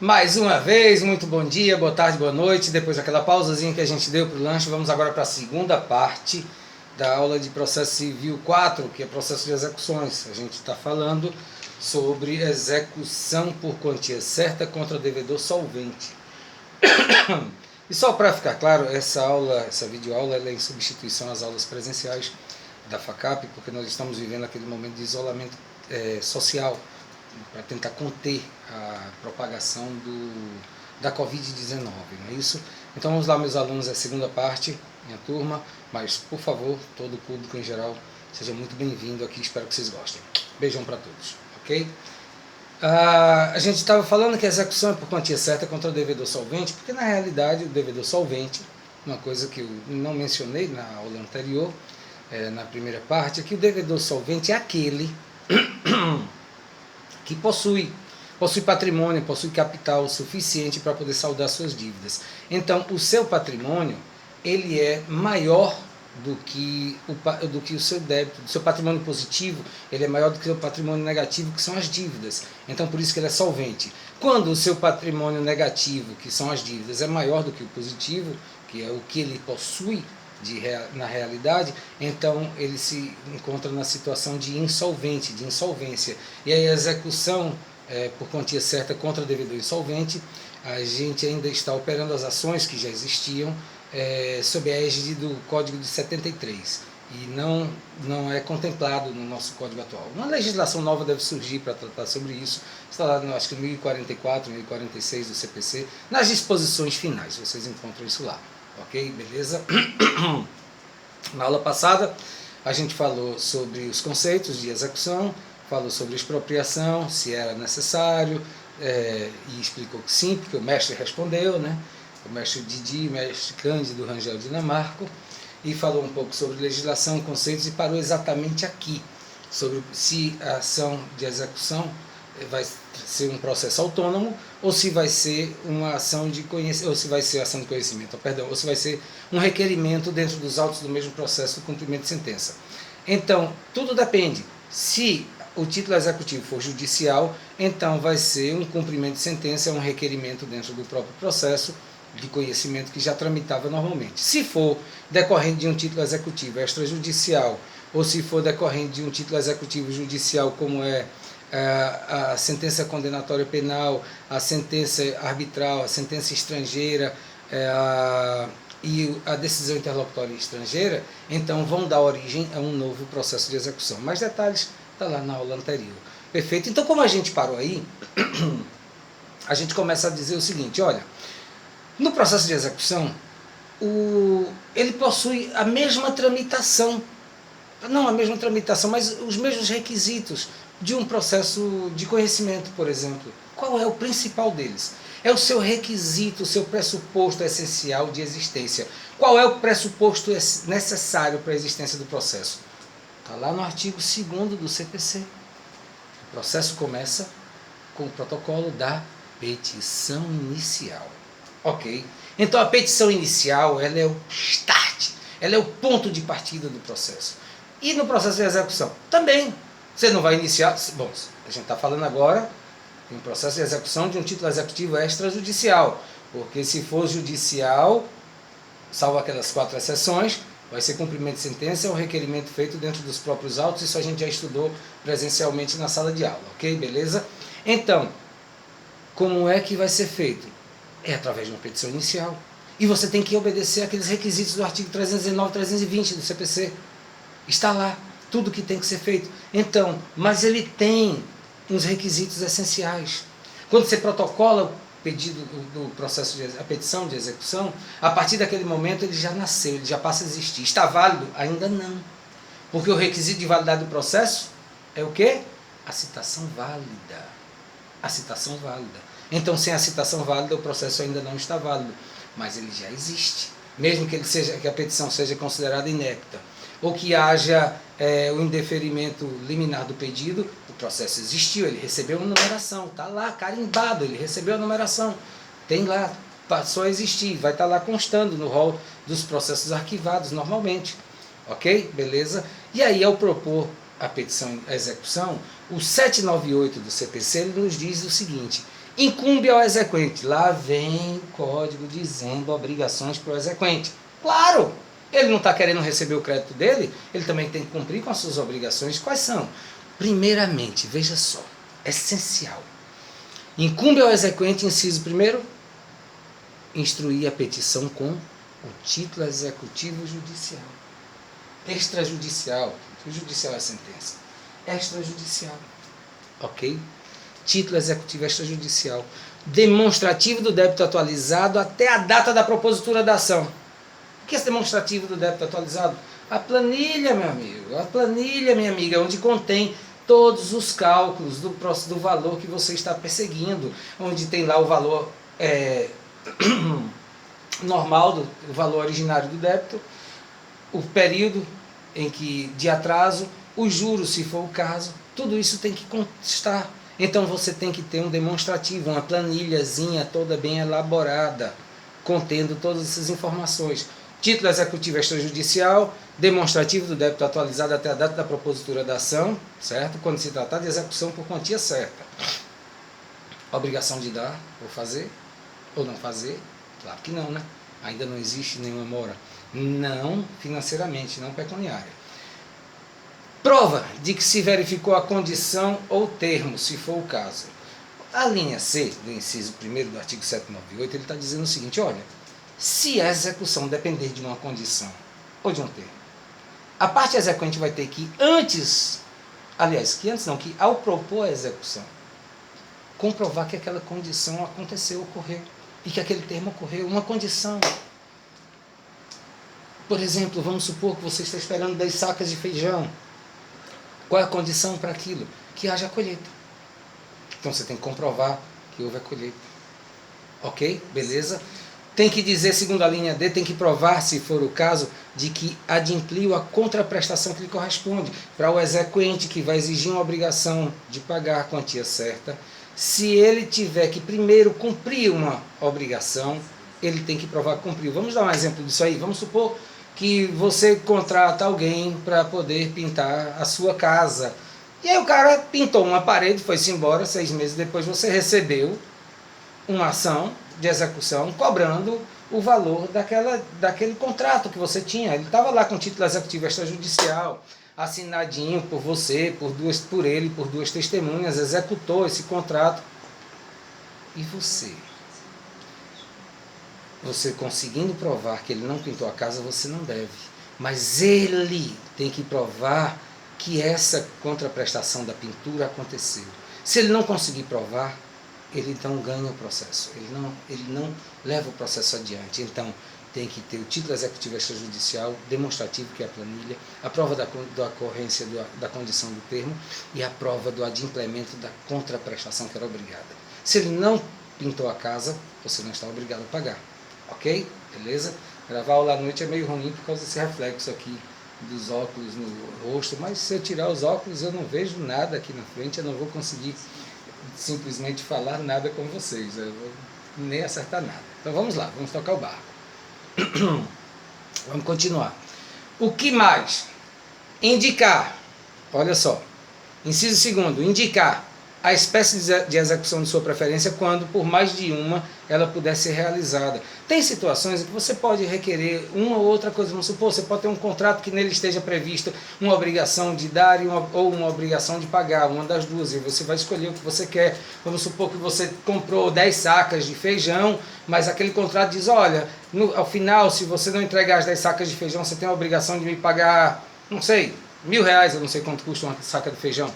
Mais uma vez, muito bom dia, boa tarde, boa noite. Depois daquela pausazinha que a gente deu para o lanche, vamos agora para a segunda parte da aula de processo civil 4, que é processo de execuções. A gente está falando sobre execução por quantia certa contra devedor solvente. E só para ficar claro, essa videoaula é em substituição às aulas presenciais da FACAP, porque nós estamos vivendo aquele momento de isolamento social, para tentar conter a propagação da Covid-19, não é isso? Então vamos lá, meus alunos, é a segunda parte, minha turma, mas por favor, todo o público em geral, seja muito bem-vindo aqui, espero que vocês gostem. Beijão para todos, ok? A gente estava falando que a execução é por quantia certa contra o devedor solvente, porque na realidade o devedor solvente, uma coisa que eu não mencionei na aula anterior, na primeira parte, é que o devedor solvente é aquele que possui patrimônio, possui capital suficiente para poder saldar suas dívidas. Então, o seu patrimônio, ele é maior do que o seu débito, do seu patrimônio positivo, ele é maior do que o seu patrimônio negativo, que são as dívidas. Então, por isso que ele é solvente. Quando o seu patrimônio negativo, que são as dívidas, é maior do que o positivo, que é o que ele possui na realidade, então ele se encontra na situação de insolvente, de insolvência. E aí a execução por quantia certa contra o devedor insolvente, a gente ainda está operando as ações que já existiam sob a égide do Código de 73 e não é contemplado no nosso Código atual. Uma legislação nova deve surgir para tratar sobre isso, está lá no acho que 1044, 1046 do CPC, nas disposições finais, vocês encontram isso lá. Ok, beleza? Na aula passada a gente falou sobre os conceitos de execução, falou sobre expropriação, se era necessário, e explicou que sim, porque o mestre respondeu, né? O mestre Didi, o mestre Cândido Rangel Dinamarco, e falou um pouco sobre legislação, conceitos, e parou exatamente aqui, sobre se a ação de execução vai ser um processo autônomo ou se vai ser uma ação de conhecimento, ou se vai ser ação de conhecimento, perdão, ou se vai ser um requerimento dentro dos autos do mesmo processo de cumprimento de sentença. Então, tudo depende. Se o título executivo for judicial, então vai ser um cumprimento de sentença, um requerimento dentro do próprio processo de conhecimento que já tramitava normalmente. Se for decorrente de um título executivo extrajudicial, ou se for decorrente de um título executivo judicial, como é a sentença condenatória penal, a sentença arbitral, a sentença estrangeira e a decisão interlocutória estrangeira, então vão dar origem a um novo processo de execução. Mais detalhes está lá na aula anterior. Perfeito? Então, como a gente parou aí, a gente começa a dizer o seguinte, olha, no processo de execução, ele possui a mesma tramitação, não a mesma tramitação, mas os mesmos requisitos de um processo de conhecimento, por exemplo. Qual é o principal deles? É o seu requisito, o seu pressuposto essencial de existência. Qual é o pressuposto necessário para a existência do processo? Está lá no artigo 2º do CPC. O processo começa com o protocolo da petição inicial. Ok? Então a petição inicial, ela é o start, ela é o ponto de partida do processo. E no processo de execução? Também. Você não vai iniciar... Bom, a gente está falando agora em um processo de execução de um título executivo extrajudicial, porque se for judicial, salvo aquelas 4 exceções, vai ser cumprimento de sentença, é um requerimento feito dentro dos próprios autos, isso a gente já estudou presencialmente na sala de aula, ok? Beleza? Então, como é que vai ser feito? É através de uma petição inicial. E você tem que obedecer aqueles requisitos do artigo 309 e 320 do CPC. Está lá tudo que tem que ser feito. Então, mas ele tem uns requisitos essenciais. Quando você protocola o pedido do processo a petição de execução, a partir daquele momento ele já nasceu, ele já passa a existir. Está válido? Ainda não. Porque o requisito de validade do processo é o quê? A citação válida. A citação válida. Então, sem a citação válida, o processo ainda não está válido, mas ele já existe. Mesmo que a petição seja considerada inepta, ou que haja o indeferimento liminar do pedido, o processo existiu, ele recebeu uma numeração, está lá carimbado, ele recebeu a numeração, tem lá, passou a existir, vai estar lá constando no rol dos processos arquivados normalmente. Ok? Beleza? E aí, ao propor a petição à execução, o 798 do CPC ele nos diz o seguinte: incumbe ao exequente. Lá vem o código dizendo obrigações para o exequente. Claro, ele não está querendo receber o crédito dele, ele também tem que cumprir com as suas obrigações. Quais são? Primeiramente, veja só, essencial. Incumbe ao exequente, inciso primeiro, instruir a petição com o título executivo judicial. Extrajudicial. O judicial é a sentença. Extrajudicial. Ok? Título executivo extrajudicial. Demonstrativo do débito atualizado até a data da propositura da ação. O que é esse demonstrativo do débito atualizado? A planilha, meu amigo. A planilha, minha amiga, onde contém todos os cálculos do valor que você está perseguindo. Onde tem lá o valor normal, o valor originário do débito, o período de atraso, os juros, se for o caso, tudo isso tem que constar. Então você tem que ter um demonstrativo, uma planilhazinha toda bem elaborada, contendo todas essas informações. Título executivo extrajudicial, demonstrativo do débito atualizado até a data da propositura da ação, certo? Quando se tratar de execução por quantia certa. Obrigação de dar, ou fazer, ou não fazer? Claro que não, né? Ainda não existe nenhuma mora. Não financeiramente, não pecuniária. Prova de que se verificou a condição ou termo, se for o caso. A linha C do inciso 1º do artigo 798, ele está dizendo o seguinte: olha, se a execução depender de uma condição ou de um termo, a parte exequente vai ter que que ao propor a execução, comprovar que aquela condição aconteceu, ocorreu, e que aquele termo ocorreu, uma condição. Por exemplo, vamos supor que você está esperando 10 sacas de feijão. Qual é a condição para aquilo? Que haja colheita. Então você tem que comprovar que houve a colheita. Ok? Beleza? Tem que dizer, segundo a linha D, tem que provar, se for o caso, de que adimpliu a contraprestação que lhe corresponde. Para o exequente que vai exigir uma obrigação de pagar a quantia certa, se ele tiver que primeiro cumprir uma obrigação, ele tem que provar que cumpriu. Vamos dar um exemplo disso aí. Vamos supor que você contrata alguém para poder pintar a sua casa. E aí o cara pintou uma parede, foi-se embora, 6 meses depois você recebeu uma ação de execução cobrando o valor daquele contrato que você tinha. Ele estava lá com o título executivo extrajudicial, assinadinho por você, por ele, por 2 testemunhas, executou esse contrato. E você conseguindo provar que ele não pintou a casa, você não deve. Mas ele tem que provar que essa contraprestação da pintura aconteceu. Se ele não conseguir provar, ele então ganha o processo. Ele não leva o processo adiante. Então, tem que ter o título executivo extrajudicial, demonstrativo, que é a planilha, a prova da ocorrência da condição do termo e a prova do adimplemento da contraprestação que era obrigada. Se ele não pintou a casa, você não está obrigado a pagar. Ok? Beleza? Gravar aula à noite é meio ruim por causa desse reflexo aqui dos óculos no rosto, mas se eu tirar os óculos eu não vejo nada aqui na frente, eu não vou conseguir simplesmente falar nada com vocês, eu vou nem acertar nada. Então vamos lá, vamos tocar o barco. Vamos continuar. O que mais? Indicar, olha só, inciso 2º, indicar a espécie de execução de sua preferência quando, por mais de uma, ela puder ser realizada. Tem situações em que você pode requerer uma ou outra coisa. Vamos supor, você pode ter um contrato que nele esteja prevista uma obrigação de dar ou uma obrigação de pagar, uma das duas, e você vai escolher o que você quer. Vamos supor que você comprou 10 sacas de feijão, mas aquele contrato diz, olha, ao final, se você não entregar as 10 sacas de feijão, você tem a obrigação de me pagar, não sei, R$1.000, eu não sei quanto custa uma saca de feijão.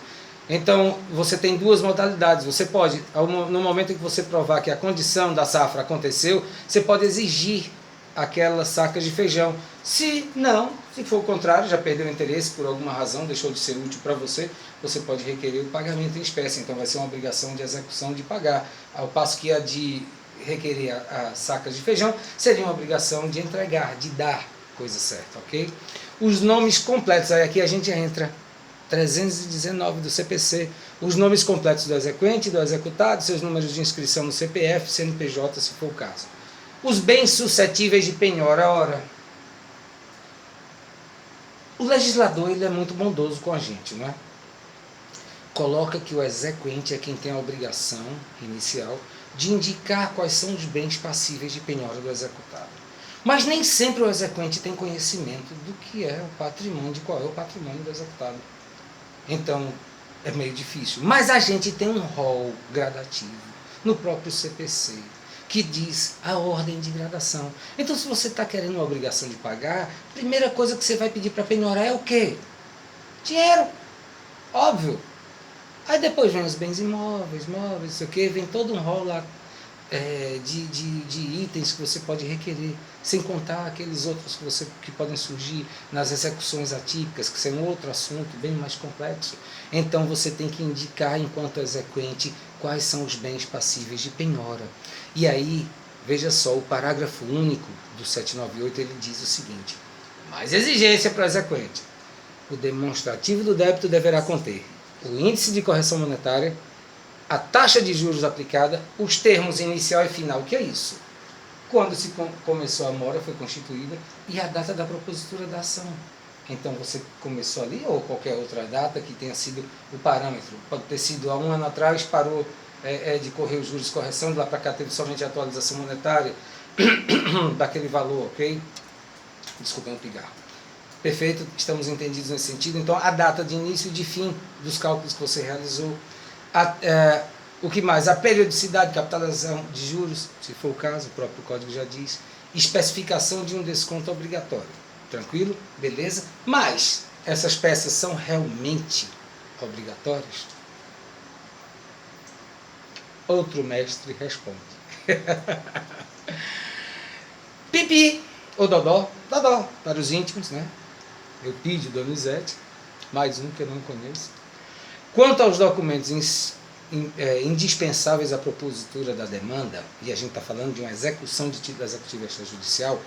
Então, você tem 2 modalidades. Você pode, no momento em que você provar que a condição da safra aconteceu, você pode exigir aquelas sacas de feijão. Se não, se for o contrário, já perdeu o interesse por alguma razão, deixou de ser útil para você, você pode requerer o pagamento em espécie. Então, vai ser uma obrigação de execução de pagar. Ao passo que a de requerer as sacas de feijão seria uma obrigação de entregar, de dar coisa certa, ok? Os nomes completos, aí aqui a gente entra 319 do CPC, os nomes completos do exequente, do executado, seus números de inscrição no CPF, CNPJ, se for o caso. Os bens suscetíveis de penhora, ora, O legislador ele é muito bondoso com a gente, não é? Coloca que o exequente é quem tem a obrigação inicial de indicar quais são os bens passíveis de penhora do executado. Mas nem sempre o exequente tem conhecimento do que é o patrimônio, de qual é o patrimônio do executado. Então, é meio difícil. Mas a gente tem um rol gradativo no próprio CPC, que diz a ordem de gradação. Então, se você está querendo uma obrigação de pagar, a primeira coisa que você vai pedir para penhorar é o quê? Dinheiro. Óbvio. Aí depois vem os bens imóveis, móveis, não sei o quê, vem todo um rol lá de itens que você pode requerer, sem contar aqueles outros que podem surgir nas execuções atípicas, que são outro assunto bem mais complexo. Então você tem que indicar, enquanto exequente, quais são os bens passíveis de penhora. E aí, veja só, o parágrafo único do 798, ele diz o seguinte: mais exigência para o exequente. O demonstrativo do débito deverá conter o índice de correção monetária, a taxa de juros aplicada, os termos inicial e final. O que é isso? Quando se começou a mora, foi constituída, e a data da propositura da ação. Então você começou ali, ou qualquer outra data que tenha sido o parâmetro. Pode ter sido há um ano atrás, parou de correr os juros de correção, de lá para cá teve somente a atualização monetária daquele valor, ok? Desculpem o pigarro. Perfeito, estamos entendidos nesse sentido. Então, a data de início e de fim dos cálculos que você realizou. O que mais? A periodicidade de capitalização de juros, se for o caso, o próprio código já diz. Especificação de um desconto obrigatório. Tranquilo? Beleza? Mas, essas peças são realmente obrigatórias? Outro mestre responde. Pipi, ou Dodó, Dodó, para os íntimos, né? Eupídio, Donizete, mais um que eu não conheço. Quanto aos documentos indispensáveis à propositura da demanda, e a gente está falando de uma execução de título executivo extrajudicial,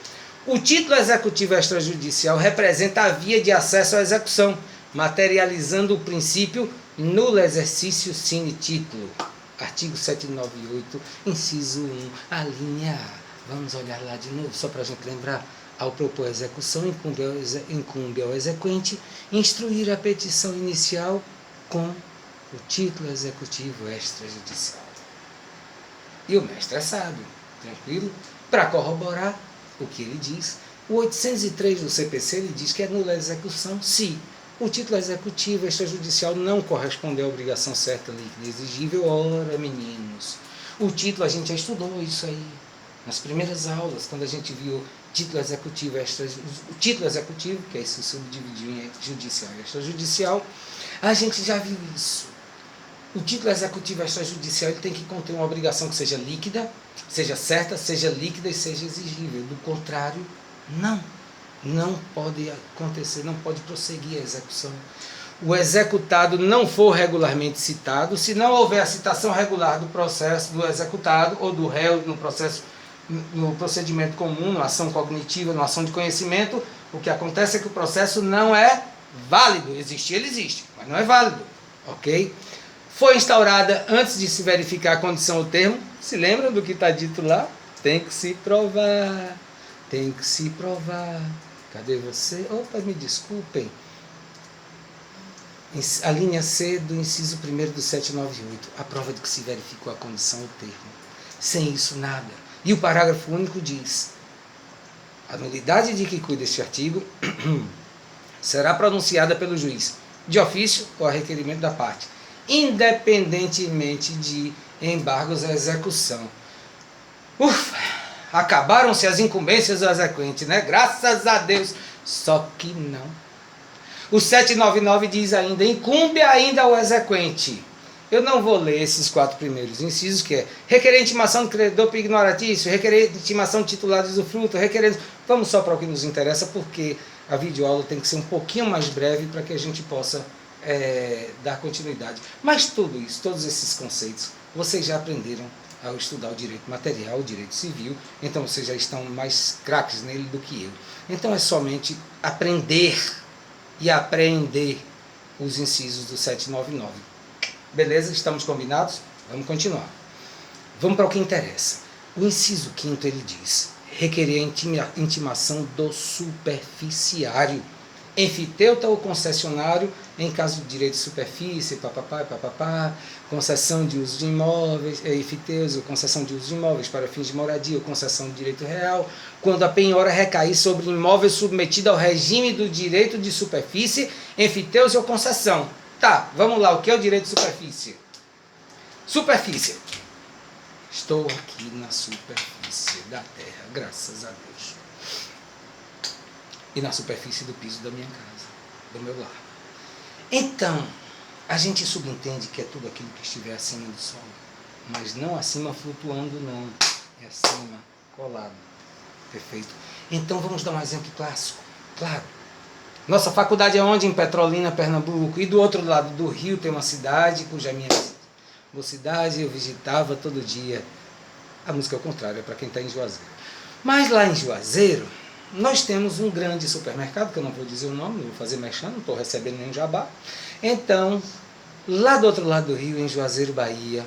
o título executivo extrajudicial representa a via de acesso à execução, materializando o princípio nulo exercício sine título. Artigo 798, inciso 1, a linha A. Vamos olhar lá de novo, só para a gente lembrar. Ao propor a execução, incumbe ao exequente instruir a petição inicial com o título executivo extrajudicial. E o mestre é sábio, tranquilo? Para corroborar o que ele diz, o 803 do CPC ele diz que é nula a execução se o título executivo extrajudicial não corresponder à obrigação certa, líquida e exigível. Ora, meninos, o título a gente já estudou isso aí nas primeiras aulas, quando a gente viu título executivo, o título executivo, que aí se subdividiu em judicial e extrajudicial, a gente já viu isso. O título executivo extrajudicial ele tem que conter uma obrigação que seja líquida, seja certa, seja líquida e seja exigível. Do contrário, não pode acontecer, não pode prosseguir a execução. O executado não for regularmente citado, se não houver a citação regular do processo do executado ou do réu no procedimento comum, na ação cognitiva, na ação de conhecimento, o que acontece é que o processo não é válido. Existir, ele existe, mas não é válido. Ok? Foi instaurada antes de se verificar a condição ou termo. Se lembram do que está dito lá? Tem que se provar. Tem que se provar. Cadê você? Opa, me desculpem. A linha C do inciso 1º do 798. A prova de que se verificou a condição ou termo. Sem isso, nada. E o parágrafo único diz: a nulidade de que cuida este artigo será pronunciada pelo juiz, de ofício ou a requerimento da parte, independentemente de embargos à execução. Ufa! Acabaram-se as incumbências do exequente, né? Graças a Deus. Só que não. O 799 diz ainda: incumbe ainda ao exequente. Eu não vou ler esses 4 primeiros incisos, que é requerer intimação do credor ignoratício, requerer intimação de titular de usufruto, requerer... Vamos só para o que nos interessa, porque a videoaula tem que ser um pouquinho mais breve para que a gente possa dar continuidade. Mas tudo isso, todos esses conceitos, vocês já aprenderam ao estudar o direito material, o direito civil, então vocês já estão mais craques nele do que eu. Então é somente aprender e apreender os incisos do 799. Beleza? Estamos combinados? Vamos continuar. Vamos para o que interessa. O inciso 5º ele diz: requerer a intimação do superficiário. Enfiteuta ou concessionário, em caso de direito de superfície, papapá, concessão de uso de imóveis, enfiteus ou concessão de uso de imóveis para fins de moradia ou concessão de direito real, quando a penhora recair sobre imóvel submetido ao regime do direito de superfície, enfiteus ou concessão. Tá, vamos lá, o que é o direito de superfície? Superfície. Estou aqui na superfície da terra, graças a Deus. E na superfície do piso da minha casa, do meu lar. Então, a gente subentende que é tudo aquilo que estiver acima do solo, mas não acima flutuando, não. É acima, colado. Perfeito? Então, vamos dar um exemplo clássico. Claro. Nossa faculdade é onde? Em Petrolina, Pernambuco. E do outro lado do rio tem uma cidade cuja minha mocidade eu visitava todo dia. A música é o contrário, é para quem está em Juazeiro. Mas lá em Juazeiro, nós temos um grande supermercado, que eu não vou dizer o nome, não vou fazer mexendo, não estou recebendo nenhum jabá. Então, lá do outro lado do rio, em Juazeiro, Bahia,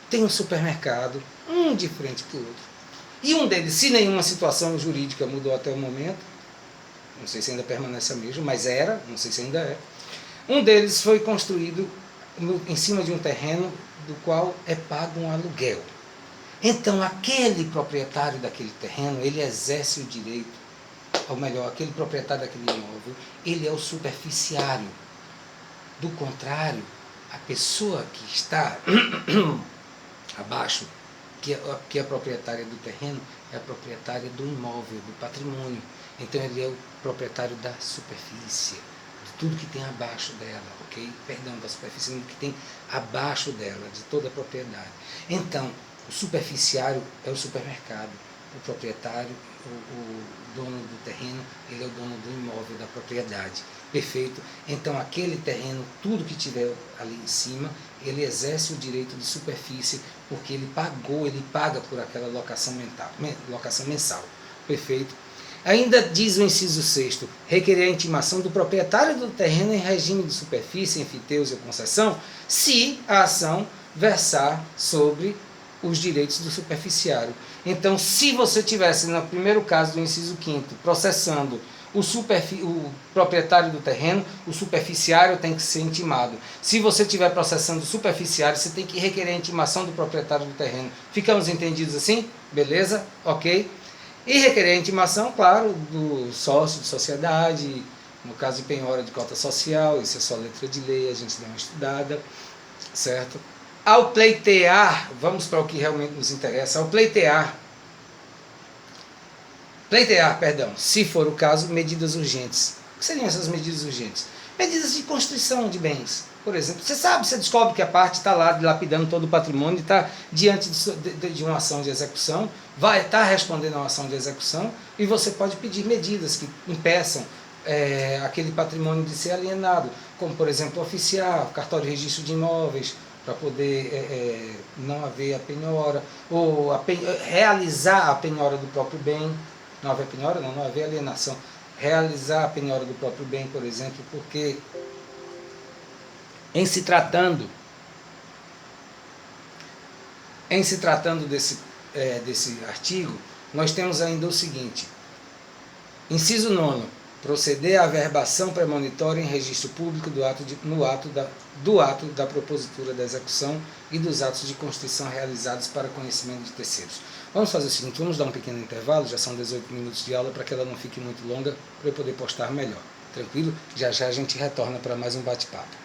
tem um supermercado, um de frente para o outro. E um deles, se nenhuma situação jurídica mudou até o momento, não sei se ainda permanece a mesma, mas era, não sei se ainda é, um deles foi construído em cima de um terreno do qual é pago um aluguel. Então, aquele proprietário daquele terreno, ele exerce o direito, ou melhor, aquele proprietário daquele imóvel, ele é o superficiário. Do contrário, a pessoa que está abaixo, que é a proprietária do terreno, é a proprietária do imóvel, do patrimônio. Então, ele é o proprietário da superfície, de tudo que tem abaixo dela, ok? Perdão, da superfície, tudo que tem abaixo dela, de toda a propriedade. Então, o superficiário é o supermercado, o proprietário, o dono do terreno, ele é o dono do imóvel, da propriedade. Perfeito? Então, aquele terreno, tudo que tiver ali em cima, ele exerce o direito de superfície, porque ele paga por aquela locação mensal. Perfeito? Ainda diz o inciso 6º, requerer a intimação do proprietário do terreno em regime de superfície, enfiteus ou concessão, se a ação versar sobre os direitos do superficiário. Então, se você tivesse, no primeiro caso do inciso 5º, processando o proprietário do terreno, o superficiário tem que ser intimado. Se você estiver processando o superficiário, você tem que requerer a intimação do proprietário do terreno. Ficamos entendidos assim? Beleza? Ok? E requerer a intimação, claro, do sócio de sociedade, no caso de penhora de cota social, isso é só letra de lei, a gente dá uma estudada, certo? Ao pleitear, vamos para o que realmente nos interessa, ao pleitear, se for o caso, medidas urgentes. O que seriam essas medidas urgentes? Medidas de constrição de bens. Por exemplo, você descobre que a parte está lá dilapidando todo o patrimônio, está diante de uma ação de execução, vai estar respondendo a uma ação de execução, e você pode pedir medidas que impeçam aquele patrimônio de ser alienado, como, por exemplo, oficiar, cartório de registro de imóveis, para poder não haver a penhora, ou realizar a penhora do próprio bem. Não haver penhora? Não haver alienação. Realizar a penhora do próprio bem, por exemplo, porque em se tratando desse artigo, nós temos ainda o seguinte: inciso 9, proceder à averbação premonitória em registro público do ato da propositura da execução e dos atos de constituição realizados para conhecimento de terceiros. Vamos fazer o seguinte, vamos dar um pequeno intervalo, já são 18 minutos de aula, para que ela não fique muito longa, para eu poder postar melhor. Tranquilo? Já já a gente retorna para mais um bate-papo.